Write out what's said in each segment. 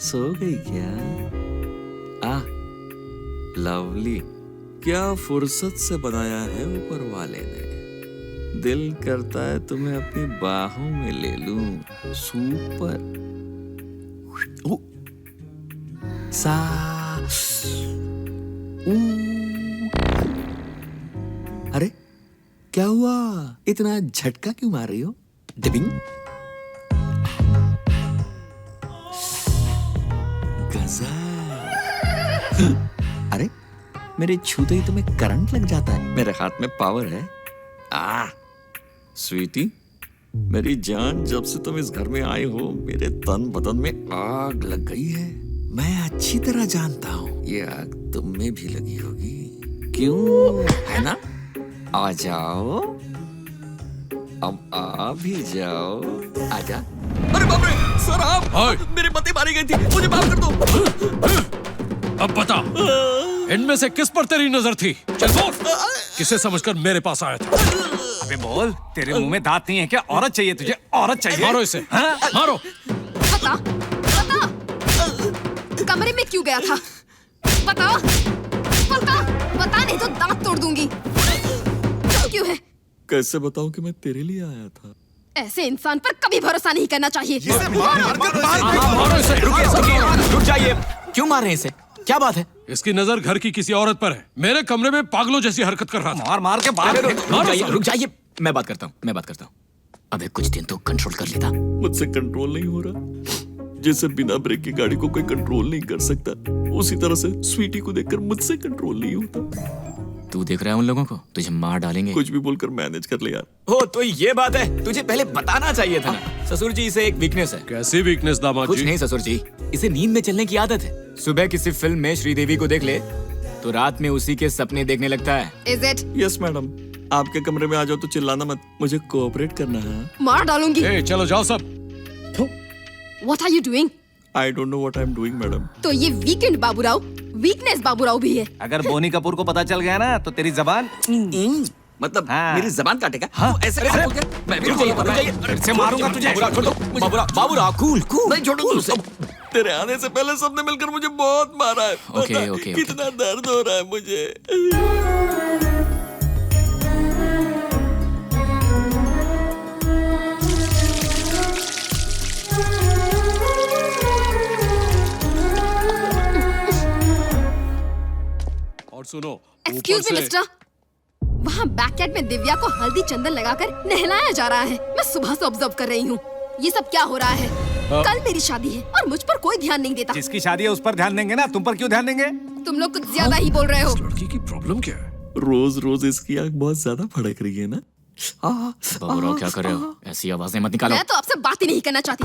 सो गई क्या? लवली, क्या फुर्सत से बनाया है ऊपर वाले ने। दिल करता है तुम्हें अपनी बाहों में ले लूं। सुपर। सा ऊ। अरे क्या हुआ? इतना झटका क्यों मार रही हो? डिबिंग। अरे मेरे छूते ही तुम्हें करंट लग जाता है। मेरे हाथ में पावर है। स्वीटी, मेरी जान, जब से तुम इस घर में आए हो मेरे तन बदन में आग लग गई है। मैं अच्छी तरह जानता हूँ ये आग तुम में भी लगी होगी। क्यों, है ना? आ जाओ, अब आ भी जाओ। आजा। अरे बाप रे सर, आप मेरी पति मारी गई थी, मुझे माफ कर दो। अब बता, इनमें से किस पर तेरी नजर थी? चल बोल, किसे समझकर मेरे पास आया था? अबे बोल, तेरे मुंह में दांत नहीं है क्या? औरत चाहिए तुझे? औरत चाहिए? मारो इसे। हाँ? मारो। बता, कमरे में क्यों गया था? बता, बता नहीं तो दांत तोड़ दूंगी। क्यों है? कैसे बताऊं कि मैं तेरे लिए आया था? ऐसे इंसान पर कभी भरोसा नहीं करना चाहिए। मारो इसे। रुक जाइए। क्यों मार रहे हैं इसे? क्या बात है? इसकी नजर घर की किसी औरत पर है। मेरे कमरे में पागलों जैसी हरकत कर रहा था। मार मार के बाहर। रुक जाइए। मैं बात करता हूँ। अबे कुछ दिन तो कंट्रोल कर लेता। मुझसे कंट्रोल नहीं हो रहा। जैसे बिना ब्रेक की गाड़ी को कोई कंट्रोल नहीं कर सकता, उसी तरह से स्वीटी को देखकर मुझसे कंट्रोल नहीं होता। तू देख रहा है उन लोगों को? तुझे मार डालेंगे। कुछ भी बोलकर मैनेज कर ले यार। हो तो ये बात है, तुझे पहले बताना चाहिए था ना। ससुर जी, इसे एक वीकनेस है। कैसी वीकनेस दामाद कुछ जी? नहीं ससुर जी, इसे नींद में चलने की आदत है। सुबह किसी फिल्म में श्रीदेवी को देख ले तो रात में उसी के सपने देखने लगता है। Is it? यस मैडम, आपके कमरे में आ जाओ तो चिल्लाना मत, मुझे कोऑपरेट करना है। मार डालूंगी। चलो जाओ सब। What are you doing? I don't know what I am doing madam. तो ये वीकेंड बाबूराव, वीकनेस बाबूराव भी है। अगर बोनी कपूर को पता चल गया ना तो तेरी जबान मतलब हाँ। मेरी जबान काटेगा? हाँ। तो ऐसे कैसे हो गया? मैं भी फिर से मारूंगा तुझे। बाबूराव कूल। नहीं, छोड़ो उसे। तेरे आने से पहले सबने मिलकर मुझे बहुत मारा है। ओके, पता ओके, कितना दर्द हो रहा है मुझे। और सुनो, एक्सक्यूज मी मिस्टर, वहाँ बैकयार्ड में दिव्या को हल्दी चंदन लगाकर नहलाया जा रहा है। मैं सुबह से ऑब्जर्व कर रही हूँ। ये सब क्या हो रहा है? कल मेरी शादी है और मुझ पर कोई ध्यान नहीं देता। जिसकी शादी है उस पर ध्यान देंगे ना, तुम पर क्यों ध्यान देंगे? तुम लोग कुछ ज्यादा ही बोल रहे हो। लड़की की प्रॉब्लम क्या है? रोज रोज इसकी आंख बहुत ज्यादा फड़क रही है ना। बाबूराव क्या कर रहे हो? ऐसी आवाजें मत निकालो। मैं तो आपसे बात ही नहीं करना चाहती।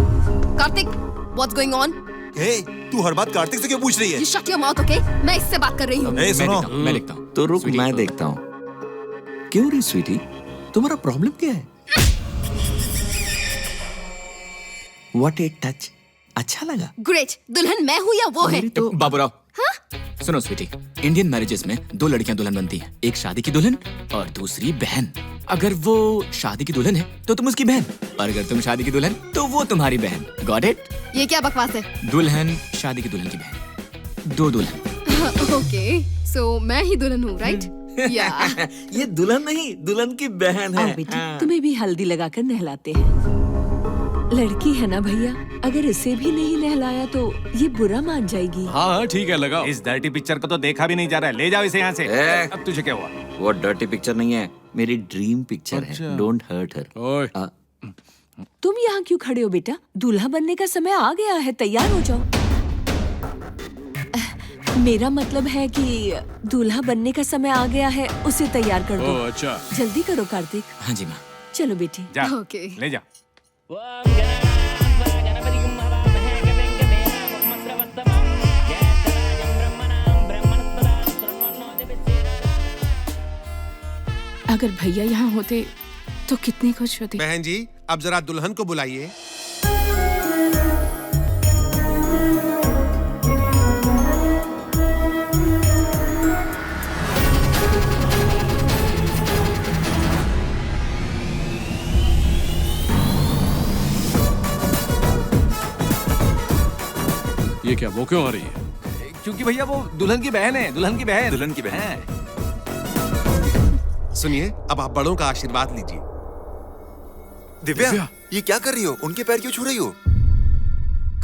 Kartik, what's going on? तू हर बात कार्तिक से क्यों पूछ रही है? You shut your mouth, okay? मैं इससे बात कर रही हूँ। मैं लिखता हूँ। तो रुक, स्वीटी, मैं देखता हूँ। क्यों रे स्वीटी, तुम्हारा प्रॉब्लम क्या है? What a touch, अच्छा लगा। ग्रेट, दुल्हन मैं हूँ या वो है? तो बाबूराव, सुनो स्वीटी, इंडियन मैरिजेस में दो लड़कियां दुल्हन बनती हैं। एक शादी की दुल्हन और दूसरी बहन। अगर वो शादी की दुल्हन है तो तुम उसकी बहन, और अगर तुम शादी की दुल्हन तो वो तुम्हारी बहन। Got it? ये क्या बकवास है? दुल्हन, शादी की दुल्हन की बहन, दो दुल्हन। ओके, सो मैं ही दुल्हन हूँ, राइट? या ये दुल्हन नहीं, दुल्हन की बहन है। आओ बेटी, तुम्हें भी हल्दी लगाकर नहलाते हैं। लड़की है ना भैया, अगर इसे भी नहीं नहलाया तो ये बुरा मान जाएगी। हाँ ठीक है, लगाओ। इस डर्टी पिक्चर को तो देखा भी नहीं जा रहा है। ले जाओ इसे यहाँ से। अब तुझे क्या हुआ? वो डर्टी पिक्चर नहीं है, मेरी ड्रीम पिक्चर है। Don't hurt her. ओए, तुम यहाँ क्यों खड़े हो बेटा? दूल्हा बनने का समय आ गया है, तैयार हो जाओ। मेरा मतलब है कि दूल्हा बनने का समय आ गया है, उसे तैयार कर दो। ओह अच्छा। जल्दी करो कार्तिक। हाँ जी माँ। चलो बेटी। जा, ओके। ले जा। अगर भैया यहाँ होते तो कितनी खुश होती। बहन जी, अब जरा दुल्हन को बुलाइए। ये क्या, वो क्यों आ रही है? क्योंकि भैया वो दुल्हन की बहन है, दुल्हन की बहन। दुल्हन की बहन। हैं। सुनिए, अब आप बड़ों का आशीर्वाद लीजिए। दिव्या, ये क्या कर रही हो? उनके पैर क्यों छू रही हो?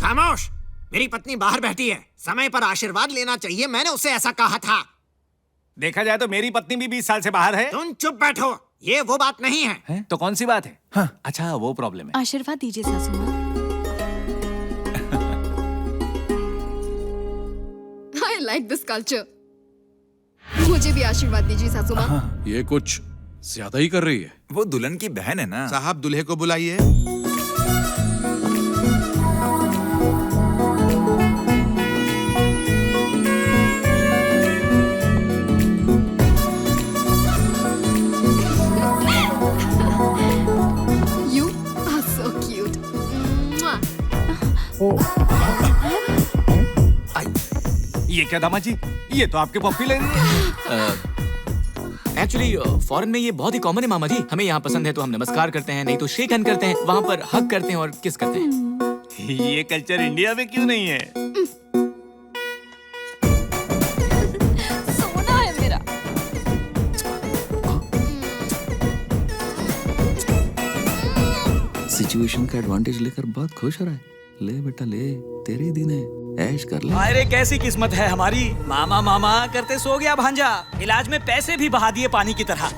खामोश! मेरी पत्नी बाहर बैठी है, समय पर आशीर्वाद लेना चाहिए, मैंने उसे ऐसा कहा था। देखा जाए तो मेरी पत्नी भी 20 साल से बाहर है। तुम चुप बैठो, ये वो बात नहीं है। हैं? तो कौन सी बात है? हाँ। अच्छा, वो प्रॉब्लम है। आशीर्वाद दीजिए सासू माँ। I like this culture. मुझे भी आशीर्वाद दीजिए सासू माँ। ये कुछ ज्यादा ही कर रही है। वो दुल्हन की बहन है ना। साहब, दूल्हे को बुलाइए। You are so cute. Mwah. ये क्या दामाद जी? ये तो आपके पप्पी लग रही है। एक्चुअली फॉरेन में ये बहुत ही कॉमन है मामा जी। हमें यहाँ पसंद है तो हम नमस्कार करते हैं, नहीं तो शेक हैंड करते हैं, वहाँ पर हग करते हैं और किस करते हैं। ये कल्चर इंडिया में क्यों नहीं है? सोना है मेरा। सिचुएशन का एडवांटेज लेकर बहुत खुश हो रहा है। ले बेटा ले, तेरे ही दिन है, ऐश कर ले। अरे कैसी किस्मत है हमारी, मामा मामा करते सो गया भांजा। इलाज में पैसे भी बहा दिए पानी की तरह।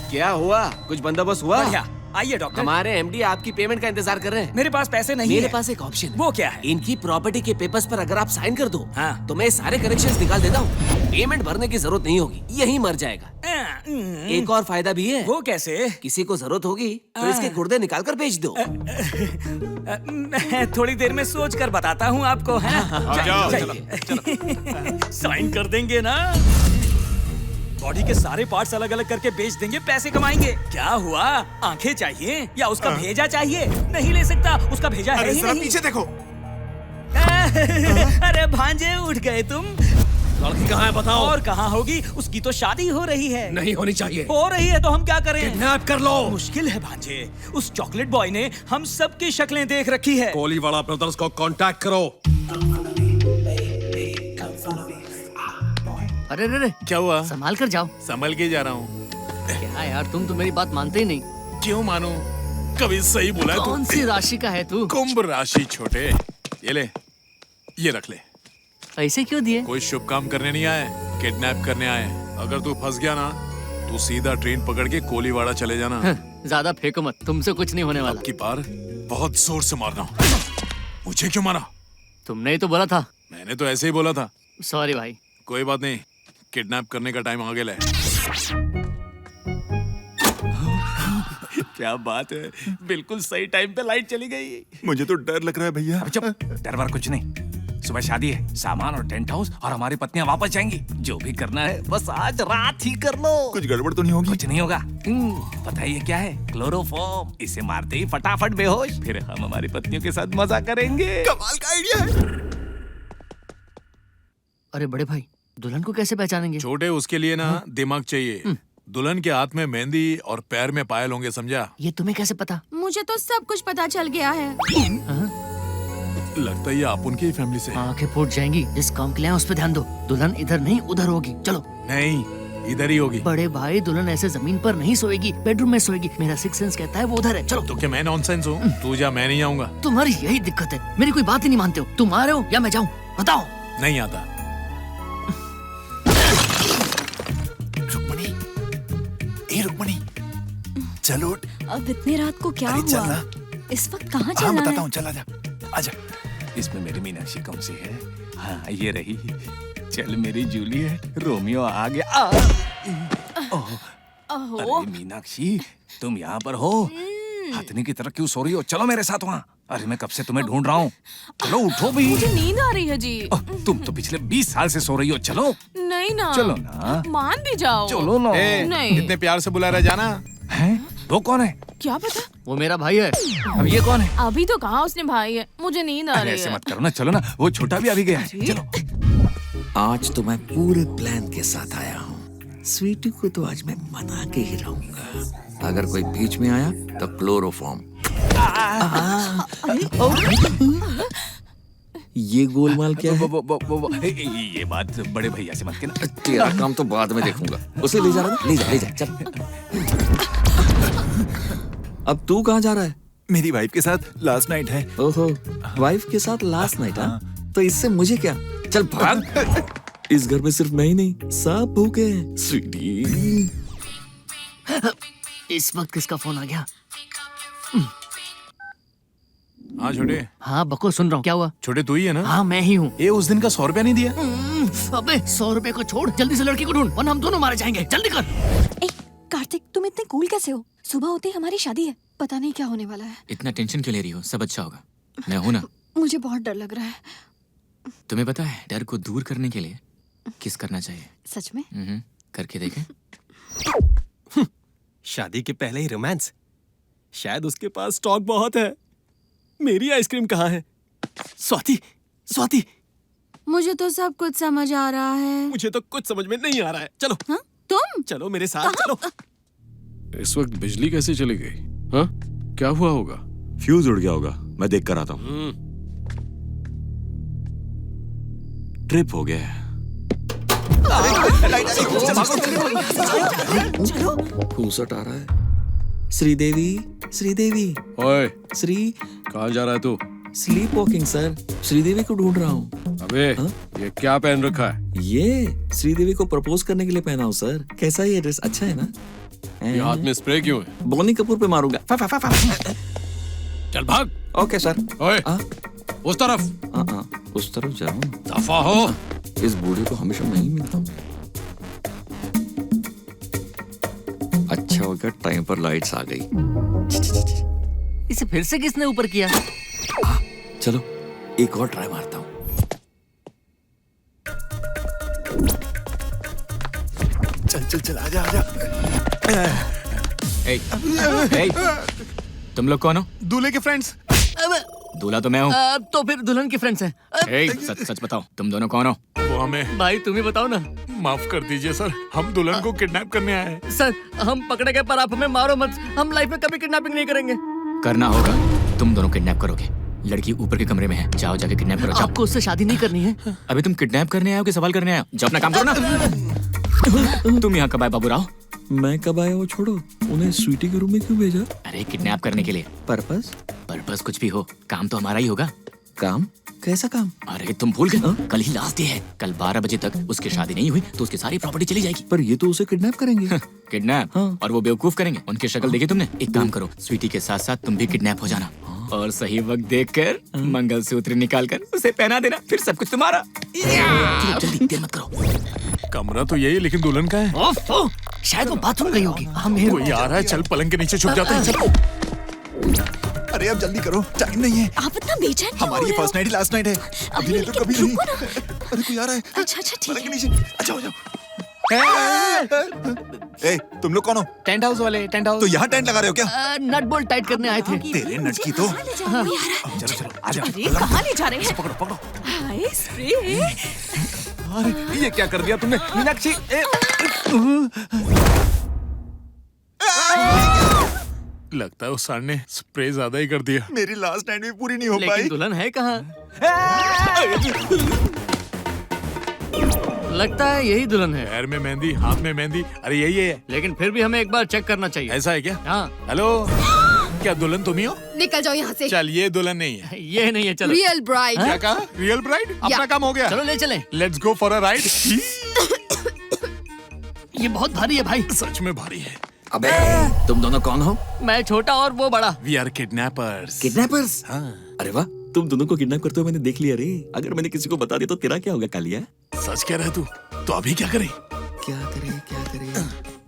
क्या हुआ? कुछ बंदोबस्त हुआ? बढ़िया, आइए डॉक्टर। हमारे एमडी आपकी पेमेंट का इंतजार कर रहे हैं। मेरे पास पैसे नहीं मेरे है। पास एक ऑप्शन है। वो क्या है? इनकी प्रॉपर्टी के पेपर्स पर अगर आप साइन कर दो, हाँ। तो मैं सारे कनेक्शंस निकाल देता हूँ। पेमेंट भरने की जरूरत नहीं होगी, यही मर जाएगा। एक और फायदा भी है। वो कैसे? किसी को जरूरत होगी तो इसके गुर्दे निकाल कर बेच दो। मैं थोड़ी देर में सोच कर बताता हूँ आपको। है साइन कर देंगे ना? बॉडी के सारे पार्ट्स अलग अलग करके बेच देंगे, पैसे कमाएंगे। क्या हुआ? आंखें चाहिए या उसका भेजा चाहिए? नहीं ले सकता, उसका भेजा है ही नहीं। पीछे देखो। अरे भांजे, उठ गए तुम। लड़की कहाँ है बताओ? और कहाँ होगी? उसकी तो शादी हो रही है। नहीं होनी चाहिए। हो रही है तो हम क्या करें? किडनैप कर लो। मुश्किल है भांजे, उस चॉकलेट बॉय ने हम सबकी शक्लें देख रखी है। कोलीवाड़ा ब्रदर्स को कांटेक्ट करो। अरे रे, क्या हुआ? संभाल कर जाओ। संभल के जा रहा हूँ। क्या यार, तुम तो मेरी बात मानते ही नहीं। क्यों मानू? कभी सही बोला है कौन सी राशि का है तू? कुंभ राशि छोटे। ये ले, ये रख ले। पैसे क्यों दिए? कोई शुभ काम करने नहीं आए, किडनैप करने आए। अगर तू फंस गया ना, तू सीधा ट्रेन पकड़ के कोलीवाड़ा चले जाना। ज्यादा फेंको मत, तुमसे कुछ नहीं होने वाला। अब की बार बहुत जोर से मारना। मुझे क्यों मारा? तुमने ही तो बोला था। मैंने तो ऐसे ही बोला था। सॉरी भाई। कोई बात नहीं, किडनैप करने का टाइम आ गया है। क्या बात है, बिल्कुल सही टाइम पे लाइट चली गई। मुझे तो डर लग रहा है भैया। चुप, डर वर कुछ नहीं। सुबह शादी है, सामान और टेंट हाउस, और हमारी पत्नियां वापस जाएंगी। जो भी करना है बस आज रात ही कर लो। कुछ गड़बड़ तो नहीं होगी? कुछ नहीं होगा। पता है ये क्या है? क्लोरोफॉर्म। इसे मारते ही फटाफट बेहोश, फिर हम हमारी पत्नियों के साथ मजा करेंगे। कमाल का आइडिया है। अरे बड़े भाई, दुल्हन को कैसे पहचानेंगे? छोटे, उसके लिए ना दिमाग चाहिए। दुल्हन के हाथ में मेहंदी और पैर में पायल होंगे, समझा? ये तुम्हें कैसे पता? मुझे तो सब कुछ पता चल गया है। लगता है ये आप उनकी ही फैमिली से। आंखें फूट जाएंगी। जिस काम के लिए उस पे ध्यान दो। दुल्हन इधर नहीं उधर होगी। चलो। नहीं, इधर ही होगी। बड़े भाई, दुल्हन ऐसे जमीन पर नहीं सोएगी, बेडरूम में सोएगी। मेरा सिक्स सेंस कहता है वो उधर है। चलो। तो क्या मैं नॉनसेंस हूँ? तू जा, मैं नहीं आऊंगा। तुम्हारी यही दिक्कत है, मेरी कोई बात ही नहीं मानते हो। तुम आ रहे हो या मैं जाऊँ? बताओ। नहीं आता। रुक्मणी, चलो। अब इतनी रात को क्या हुआ? इस वक्त कहाँ चलना है? बताता हूँ, चल आजा, आजा। इसमें मेरी मीनाक्षी कौन सी है? हाँ, ये रही। चल मेरी जूलियट, रोमियो आ गया। अरे मीनाक्षी, तुम यहाँ पर हो? हथनी की तरह क्यों सो रही हो? चलो मेरे साथ वहाँ। अरे मैं कब से तुम्हें ढूंढ रहा हूँ। चलो उठो भी। मुझे नींद आ रही है जी। तुम तो पिछले 20 साल से सो रही हो। चलो। नहीं ना। चलो ना। मान भी जाओ। चलो ना। नहीं। इतने प्यार से बुला रहा जाना है? वो कौन है? क्या पता? वो मेरा भाई है। अब ये कौन है? अभी तो कहा उसने भाई है। मुझे नींद आ रही है। ऐसे मत करो ना, चलो ना। वो छोटा भी अभी गया है। चलो। आज तो मैं पूरे प्लान के साथ आया हूँ। स्वीटी को तो आज मैं मना के ही रहूंगा। अगर कोई बीच में आया तो क्लोरोफॉर्म। ये गोलमाल क्या है? ये बात बड़े भैया से मत कहना। तेरा काम तो बाद में देखूंगा। उसे ले जा रहा है? ले जा चल। अब तू कहाँ जा रहा है? मेरी वाइफ के साथ लास्ट नाइट है। ओहो, वाइफ के साथ लास्ट नाइट? हाँ, तो इससे मुझे क्या? चल भाग। इस घर में सिर्फ मैं ही नहीं, सब भूखे हैं। स्वीटी, इस वक्त किसका फोन आ गया? हाँ छोटे। हाँ बको, सुन रहा हूँ। क्या हुआ? छोटे तू ही है ना? हाँ मैं ही हूँ। ये उस दिन का 100 रुपया नहीं दिया? अबे 100 रुपए को छोड़, जल्दी से लड़की को ढूंढ वरना हम दोनों मारे जाएंगे। जल्दी कर। कार्तिक, तुम इतने कूल कैसे हो? सुबह होते ही हमारी शादी है, पता नहीं क्या होने वाला है। इतना टेंशन क्यों ले रही हो? सब अच्छा होगा, मैं हूं ना। मुझे बहुत डर लग रहा है। तुम्हें पता है डर को दूर करने के लिए किस करना चाहिए? सच में? करके देखें। शादी के पहले ही रोमांस? शायद उसके पास स्टॉक बहुत है। मेरी आइसक्रीम कहाँ है? स्वाति, मुझे तो सब कुछ समझ आ रहा है। मुझे तो कुछ समझ में नहीं आ रहा है। चलो। हाँ? तुम चलो मेरे साथ चलो। इस वक्त बिजली कैसे चली गई? हाँ, क्या हुआ होगा? फ्यूज उड़ गया होगा, मैं देख कर आता हूँ। ट्रिप हो गया है। फूसट आ रहा है। श्रीदेवी। ओए, श्री, कहाँ जा रहा है तू? स्लीप वॉकिंग सर, श्रीदेवी को ढूंढ रहा हूँ। अबे ये क्या पहन रखा है? ये श्रीदेवी को प्रपोज करने के लिए पहना हूँ सर। कैसा ये ड्रेस? अच्छा है ना? ये हाथ में स्प्रे क्यों है? बोनी कपूर पे मारूंगा। चल भाग। Okay sir. ओए, उस तरफ। उस तरफ जाऊँ? दफा हो। इस बूढ़े को हमेशा नहीं मिलता। अच्छा हो गया टाइम पर लाइट्स आ गई। इसे फिर से किसने ऊपर किया? चलो एक और ट्राई मारता हूँ। चल आजा। तुम लोग कौन हो? दूल्हे के फ्रेंड्स। दूल्हा तो मैं हूँ। तो फिर दुल्हन के फ्रेंड्स हैं। सच बताओ, तुम दोनों कौन हो? वो हमें। भाई तुम ही बताओ ना। माफ कर दीजिए सर, हम दुल्हन को किडनैप करने आए हैं। सर हम पकड़े गए पर आप हमें मारो मत। हम लाइफ में कभी किडनैपिंग नहीं करेंगे। करना होगा, तुम दोनों किडनैप करोगे। लड़की ऊपर के कमरे में है, जाओ जाके किडनैप करो। आपको उससे शादी नहीं करनी है? अभी तुम किडनैप करने आए हो कि सवाल करने आए हो? जाओ अपना काम करो ना। तुम यहाँ कब आए बाबूराव? मैं कब आया वो छोड़ो, उन्हें स्वीटी के रूम में क्यों भेजा? अरे किडनैप करने के लिए। पर्पस कुछ भी हो, काम तो हमारा ही होगा। काम? कैसा काम? अरे तुम भूल गए, कल ही लास्ट डे है। कल 12 बजे तक उसकी शादी नहीं हुई तो उसकी सारी प्रॉपर्टी चली जाएगी। पर ये तो उसे किडनैप करेंगे। किडनैप? और वो बेवकूफ करेंगे। उनकी शक्ल देखी तुमने? एक काम करो, स्वीटी के साथ साथ तुम भी किडनैप हो जाना और सही वक्त देखकर मंगलसूत्र निकालकर उसे पहना देना, फिर सब कुछ तुम्हारा। जल्दी, देर मत करो। कमरा तो यही, लेकिन दुल्हन का है। शायद वो बाथरूम गई होगी। कोई आ रहा है, चल पलंग के नीचे छुप जाते हैं। चल। अरे अब जल्दी करो, टाइम नहीं है। आप इतना बेचैन क्यों हो हमारी रहे हो? फर्स्ट नाइट लास्ट नाइट है। अभी नहीं तो कभी नहीं। अरे कोई आ रहा है। अच्छा ठीक है। अच्छा हो जाओ। ए, तुम लोग कौन हो? टेंट हाउस वाले। Tent house. तो यहाँ टेंट लगा रहे हो क्या? नट बोल्ट टाइट करने आए थे। तेरे नट की तो। चलो आजा। अरे कहाँ ले जा रहे हैं? पकड़ो। हाय स्प्रे। अरे ये क्या कर दिया तुमने मीनाक्षी? लगता है उस सार ने स्प्रे ज्यादा ही कर दिया। मेरी लास्ट नाइट भी पूरी नहीं हो पाई। लेकिन दुल्हन है कहाँ? लगता है यही दुल्हन है। पैर में मेहंदी, हाथ में मेहंदी। अरे यही है। लेकिन फिर भी हमें एक बार चेक करना चाहिए। ऐसा है क्या? हाँ। हेलो, क्या दुल्हन तुम ही हो? निकल जाओ यहाँ से। चल ये दुल्हन नहीं है। ये नहीं है, चलो। Real bride. क्या कहा? Real bride? अपना काम हो गया। चलो ले चले। Let's go for a ride. ये बहुत भारी है भाई। सच में भारी है। अबे तुम दोनों कौन हो? मैं छोटा और वो बड़ा। We are kidnappers. किडनैपर्स? हाँ। अरे वाह, तुम दोनों को किडनैप करते हुए मैंने देख लिया रे। अगर मैंने किसी को बता दिया तो तेरा क्या होगा कालिया? सच कह रहा है तू? तो अभी क्या करे? क्या करे?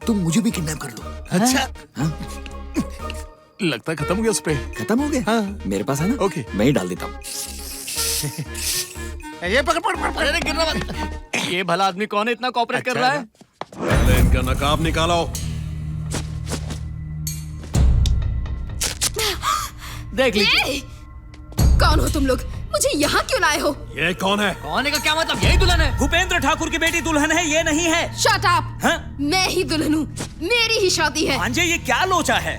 तुम मुझे भी किडनैप कर दो। अच्छा। लगता है खत्म हो गया स्प्रे। खत्म हो गया? हाँ। मेरे पास है ना? ओके, मैं ही डाल देता हूँ। ये पकड़। अरे गिरना मत। ये भला आदमी कौन है, इतना कॉपरेट कर रहा है? पहले इनका नकाब निकालो। देख लीजिए। कौन हो तुम लोग? मुझे यहाँ क्यों लाए हो? ये कौन है? कौन है का क्या मतलब? यही दुल्हन है। भूपेंद्र ठाकुर की बेटी दुल्हन है, ये नहीं है। Shut up. हाँ? मैं ही दुल्हन हूँ, मेरी ही शादी है। भांजे ये क्या लोचा है?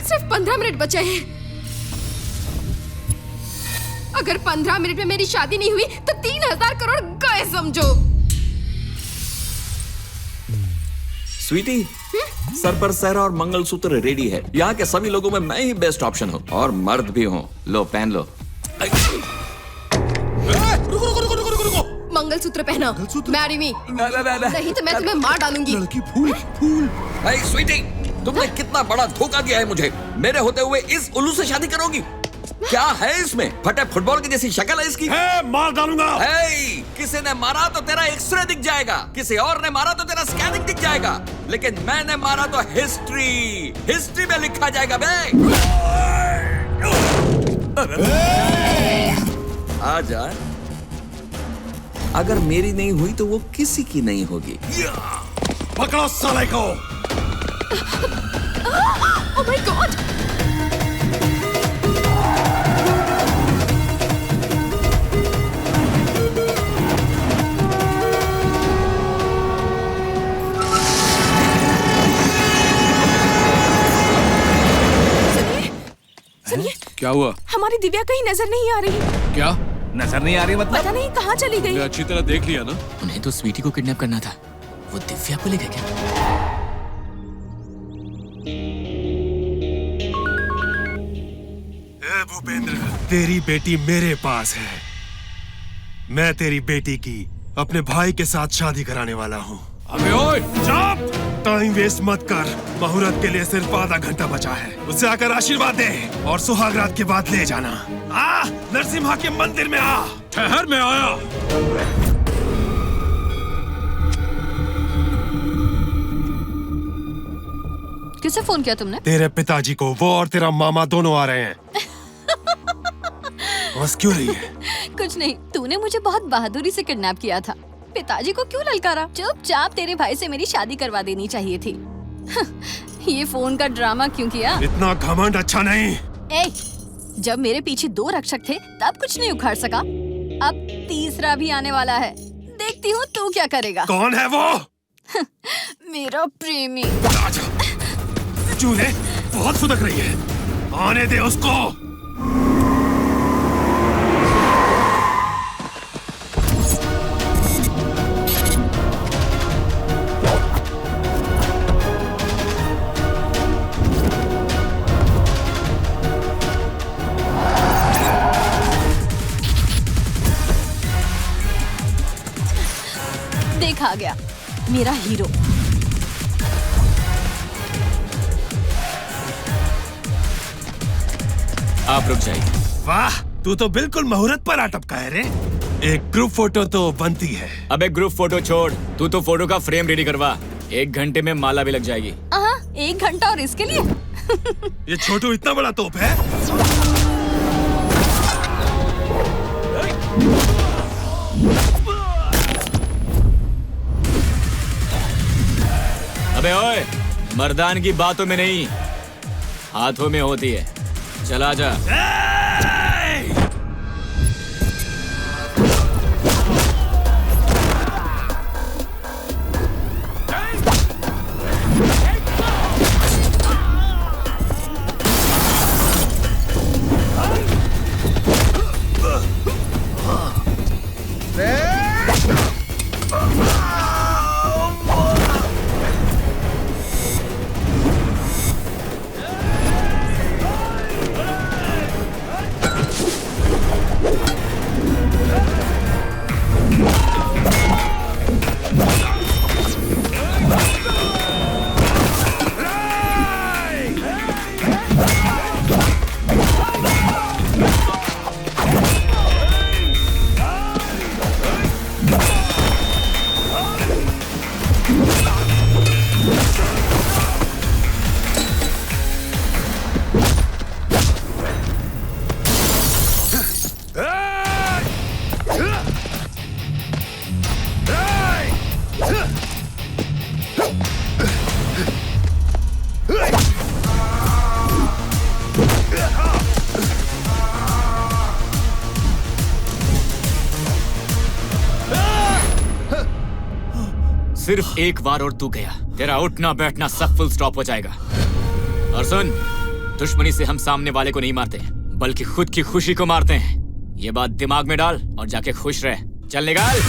सिर्फ 15 मिनट बचे हैं। अगर 15 मिनट में मेरी शादी नहीं हुई तो 3000 करोड़ गए समझो। स्वीटी, सर पर सहरा और मंगलसूत्र रेडी है। यहाँ के सभी लोगों में मैं ही बेस्ट ऑप्शन हूँ और मर्द भी हूँ। लो पहन लो। मंगलसूत्र पहना। Marry me. नहीं तो मैं तुम्हें मार डालूंगी। लड़की फूल फूल। स्वीटी, तुमने कितना बड़ा धोखा दिया है मुझे। मेरे होते हुए इस उल्लू से शादी करोगी? क्या है इसमें? फटे फुटबॉल की जैसी शक्ल है इसकी। मार डालूंगा। किसी ने मारा तो तेरा एक्सरे दिख जाएगा, किसी और ने मारा तो तेरा स्कैनिंग दिख जाएगा, लेकिन मैंने मारा तो हिस्ट्री में लिखा जाएगा बे। आजा। अगर मेरी नहीं हुई तो वो किसी की नहीं होगी। पकड़ो साले को। Oh my God. सुनिए। क्या हुआ? हमारी दिव्या कहीं नजर नहीं आ रही। क्या नजर नहीं आ रही मतलब? पता नहीं कहाँ चली गई। अच्छी तरह देख लिया ना। उन्हें तो स्वीटी को किडनैप करना था, वो दिव्या को ले गए क्या? भूपेंद्र, तेरी बेटी मेरे पास है। मैं तेरी बेटी की अपने भाई के साथ शादी कराने वाला हूँ। अबे ओए, चुप! टाइम वेस्ट मत कर। मुहूर्त के लिए सिर्फ आधा घंटा बचा है। उससे आकर आशीर्वाद दे और सुहागरात के बाद ले जाना। नरसिम्हा के मंदिर में आ। ठहर, मैं आया। किसे फोन किया तुमने? तेरे पिताजी को। वो और तेरा मामा दोनों आ रहे हैं। बस क्यों रही है? कुछ नहीं, तूने मुझे बहुत बहादुरी से किडनैप किया था। पिताजी को क्यों ललकारा? चुपचाप तेरे भाई से मेरी शादी करवा देनी चाहिए थी। ये फोन का ड्रामा क्यों किया? इतना घमंड अच्छा नहीं। जब मेरे पीछे 2 रक्षक थे तब कुछ नहीं उखाड़ सका, अब तीसरा भी आने वाला है। देखती हूँ तू क्या करेगा। कौन है वो? मेरा प्रेमी। चूहे बहुत फुदक रही है, आने दे उसको। आ गया मेरा हीरो। आप रुक जाइए। वाह, तू तो बिल्कुल मुहूर्त पर अटपका है रे। एक ग्रुप फोटो तो बनती है। अबे ग्रुप फोटो छोड़, तू तो फोटो का फ्रेम रेडी करवा। 1 घंटे में माला भी लग जाएगी। 1 घंटा और इसके लिए? ये छोटू इतना बड़ा तोप है। अबे ओए, मर्दान की बातों में नहीं, हाथों में होती है। चला जा। सिर्फ एक बार और तू गया, तेरा उठना बैठना सब फुल स्टॉप हो जाएगा। और सुन, दुश्मनी से हम सामने वाले को नहीं मारते, बल्कि खुद की खुशी को मारते हैं। ये बात दिमाग में डाल और जाके खुश रह। चल निकाल।